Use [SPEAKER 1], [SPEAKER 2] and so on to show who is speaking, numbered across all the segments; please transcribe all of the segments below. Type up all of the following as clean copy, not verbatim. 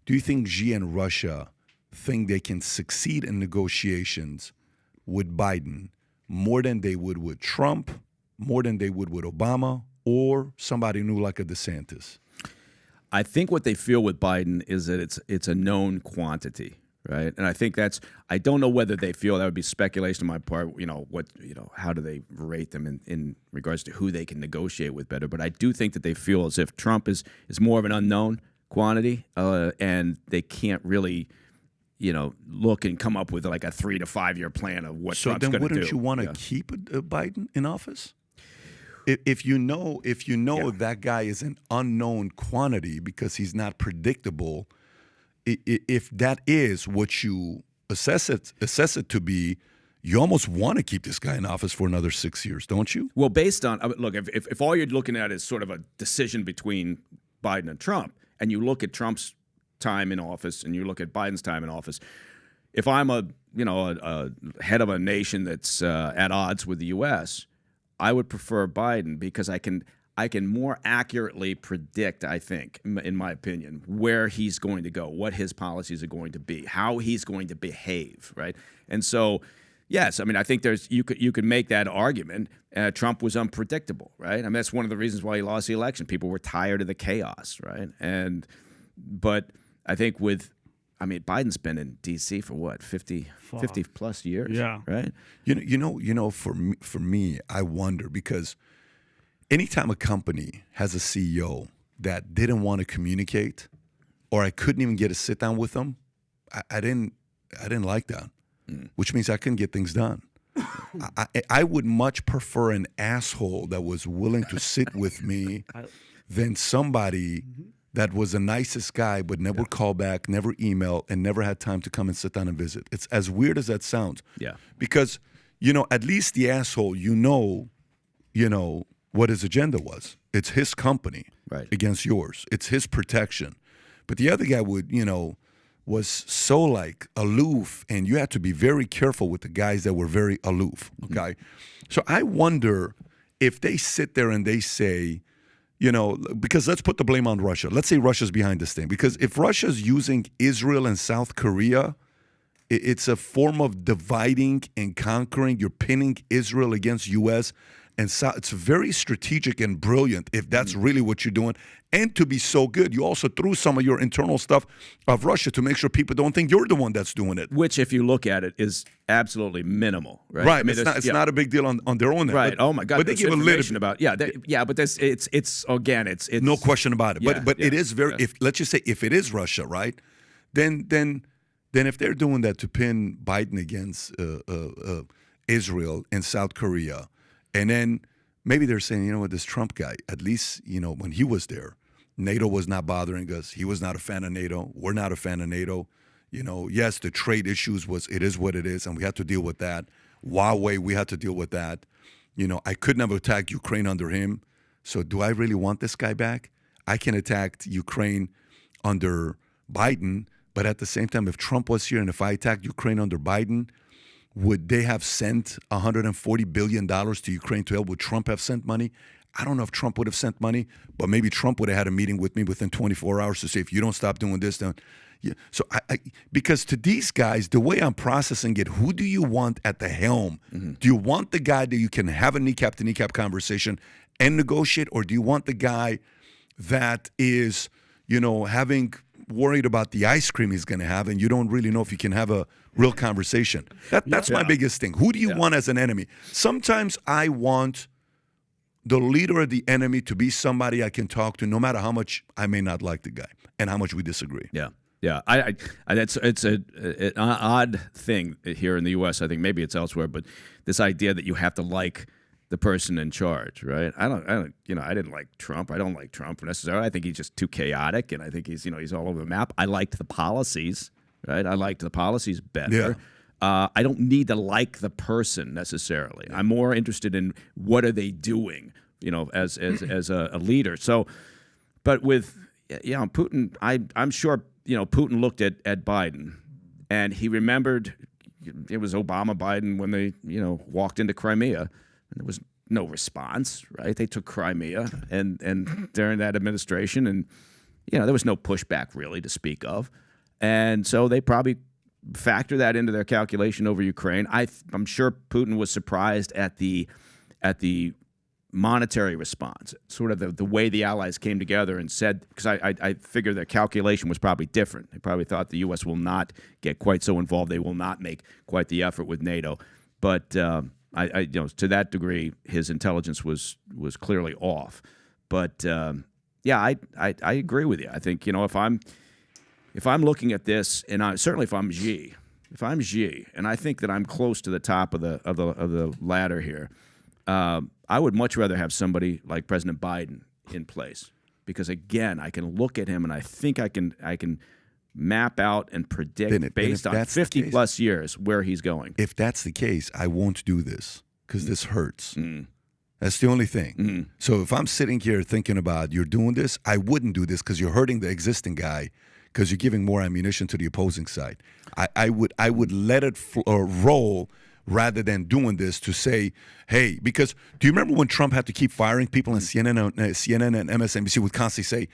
[SPEAKER 1] do you think Xi and Russia think they can succeed in negotiations with Biden more than they would with Trump, more than they would with Obama, or somebody new like a DeSantis?
[SPEAKER 2] I think what they feel with Biden is that it's a known quantity, right? And I think I don't know whether they feel, that would be speculation on my part, how do they rate them in regards to who they can negotiate with better. But I do think that they feel as if Trump is more of an unknown quantity, and they can't really, look and come up with like a 3 to 5 year plan of what Trump's going to do.
[SPEAKER 1] So then wouldn't you want to keep Biden in office? If you know that guy is an unknown quantity because he's not predictable, if that is what you assess it to be, you almost want to keep this guy in office for another 6 years, don't you?
[SPEAKER 2] Well, based on look, if all you're looking at is sort of a decision between Biden and Trump, and you look at Trump's time in office and you look at Biden's time in office, if I'm a head of a nation that's at odds with the U.S., I would prefer Biden because I can more accurately predict, I think, in my opinion, where he's going to go, what his policies are going to be, how he's going to behave, right? And so, yes, I mean, I think you could make that argument. Trump was unpredictable, right? I mean, that's one of the reasons why he lost the election. People were tired of the chaos, right? But I think Biden's been in D.C. for what, 50 plus years,
[SPEAKER 3] yeah,
[SPEAKER 2] right?
[SPEAKER 1] For me, I wonder because anytime a company has a CEO that didn't want to communicate, or I couldn't even get a sit down with them, I didn't like that, which means I couldn't get things done. I would much prefer an asshole that was willing to sit with me than somebody that was the nicest guy but never called back, never emailed, and never had time to come and sit down and visit. It's as weird as that sounds.
[SPEAKER 2] Yeah.
[SPEAKER 1] Because, at least the asshole, what his agenda was. It's his company against yours. It's his protection. But the other guy was so like aloof, and you had to be very careful with the guys that were very aloof, okay? So I wonder if they sit there and they say, because let's put the blame on Russia. Let's say Russia's behind this thing. Because if Russia's using Israel and South Korea, it's a form of dividing and conquering. You're pinning Israel against U.S., and so it's very strategic and brilliant if that's really what you're doing. And to be so good, you also threw some of your internal stuff of Russia to make sure people don't think you're the one that's doing it.
[SPEAKER 2] Which, if you look at it, is absolutely minimal, right?
[SPEAKER 1] Right. I mean, it's not a big deal on their own.
[SPEAKER 2] Right.
[SPEAKER 1] But,
[SPEAKER 2] oh my God.
[SPEAKER 1] But they give a little
[SPEAKER 2] about. Yeah. But it's
[SPEAKER 1] no question about it. But it is very. If let's just say if it is Russia, right? Then if they're doing that to pin Biden against Israel and South Korea. And then maybe they're saying, this Trump guy, at least, when he was there, NATO was not bothering us. He was not a fan of NATO. We're not a fan of NATO. Yes, the trade issues it is what it is, and we had to deal with that. Huawei, we had to deal with that. I could never attack Ukraine under him. So do I really want this guy back? I can attack Ukraine under Biden, but at the same time, if Trump was here and if I attacked Ukraine under Biden, would they have sent $140 billion to Ukraine to help? Would Trump have sent money? I don't know if Trump would have sent money, but maybe Trump would have had a meeting with me within 24 hours to say, if you don't stop doing this, then... Yeah. So because to these guys, the way I'm processing it, who do you want at the helm? Mm-hmm. Do you want the guy that you can have a kneecap-to-kneecap conversation and negotiate, or do you want the guy that is, having worried about the ice cream he's going to have, and you don't really know if you can have a real conversation? That's my biggest thing. Who do you want as an enemy? Sometimes I want the leader of the enemy to be somebody I can talk to, no matter how much I may not like the guy and how much we disagree.
[SPEAKER 2] Yeah. Yeah, it's an odd thing here in the U.S. I think maybe it's elsewhere, but this idea that you have to like the person in charge, right? I didn't like Trump. I don't like Trump necessarily. I think he's just too chaotic, and I think he's all over the map. I liked the policies, right? I liked the policies better. Yeah. I don't need to like the person necessarily. I'm more interested in what are they doing, as a leader. So, but with Putin, I'm sure. Putin looked at Biden, and he remembered it was Obama Biden when they, walked into Crimea, and there was no response, right? They took Crimea, and during that administration, and there was no pushback really to speak of. And so they probably factor that into their calculation over Ukraine. I'm sure Putin was surprised at the monetary response, sort of the way the allies came together and said, because I figure their calculation was probably different. They probably thought the U.S. will not get quite so involved. They will not make quite the effort with NATO. But to that degree, his intelligence was clearly off. But I agree with you. I think if I'm looking at this, and certainly if I'm Xi, and I think that I'm close to the top of the ladder here, I would much rather have somebody like President Biden in place, because again, I can look at him and I think I can map out and predict based on 50 plus years where he's going.
[SPEAKER 1] If that's the case, I won't do this because this hurts. That's the only thing. So if I'm sitting here thinking about you're doing this, I wouldn't do this because you're hurting the existing guy, because you're giving more ammunition to the opposing side. I would let it roll rather than doing this to say, hey, because do you remember when Trump had to keep firing people, and CNN and MSNBC would constantly say,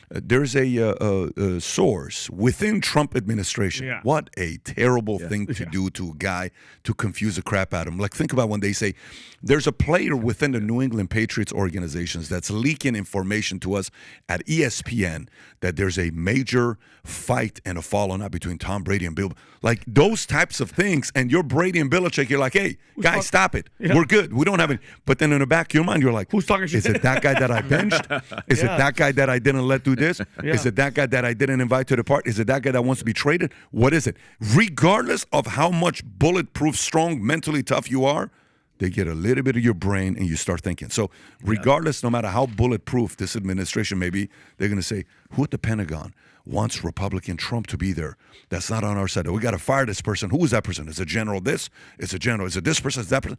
[SPEAKER 1] there's a source within Trump administration. Yeah. What a terrible thing to do to a guy, to confuse the crap out of him. Like, think about when they say there's a player within the New England Patriots organizations that's leaking information to us at ESPN that there's a major fight and a falling out between Tom Brady and Bill. Like those types of things, and you're Brady and Belichick, you're like, hey, guys, stop it. Yeah. We're good. We don't have any. But then in the back of your mind, you're like, who's talking shit? Is it that guy that I benched? Is it that guy that I didn't let do this? Is it that guy that I didn't invite to the party? Is it that guy that wants to be traded? What is it? Regardless of how much bulletproof, strong, mentally tough you are, they get a little bit of your brain and you start thinking. So regardless, no matter how bulletproof this administration may be, they're going to say, who at the Pentagon wants Republican Trump to be there? That's not on our side. We got to fire this person. Who is that person? Is it general this? Is it general? Is it this person? Is that person?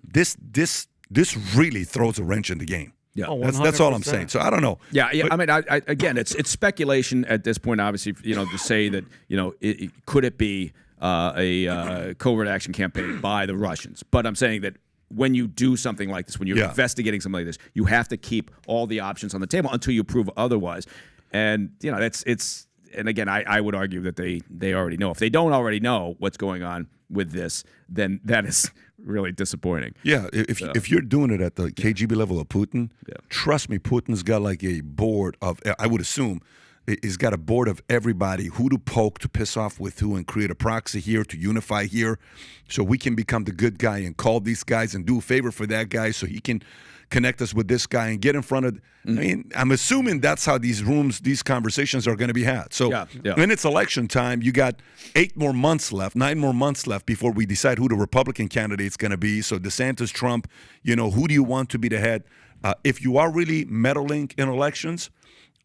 [SPEAKER 1] This really throws a wrench in the game. Yeah, that's all I'm saying. So I don't know.
[SPEAKER 2] Yeah. But, I mean, again, it's speculation at this point, obviously, to say that, could it be a covert action campaign by the Russians? But I'm saying that when you do something like this, when you're investigating something like this, you have to keep all the options on the table until you prove otherwise. And and again, I would argue that they already know. If they don't already know what's going on with this, then that is really disappointing.
[SPEAKER 1] Yeah, if you're doing it at the KGB level of Putin, trust me, Putin's got like a board of, I would assume, he's got a board of everybody, who to poke, to piss off with who, and create a proxy here, to unify here, so we can become the good guy and call these guys and do a favor for that guy so he can connect us with this guy and get in front of, I mean, I'm assuming that's how these conversations are going to be had. So when it's election time, you got 9 more months left before we decide who the Republican candidate's going to be. So DeSantis, Trump, who do you want to be the head? If you are really meddling in elections,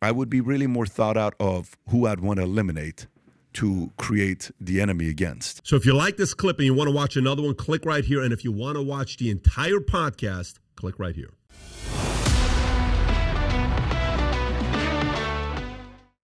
[SPEAKER 1] I would be really more thought out of who I'd want to eliminate to create the enemy against.
[SPEAKER 3] So if you like this clip and you want to watch another one, click right here. And if you want to watch the entire podcast, click right here.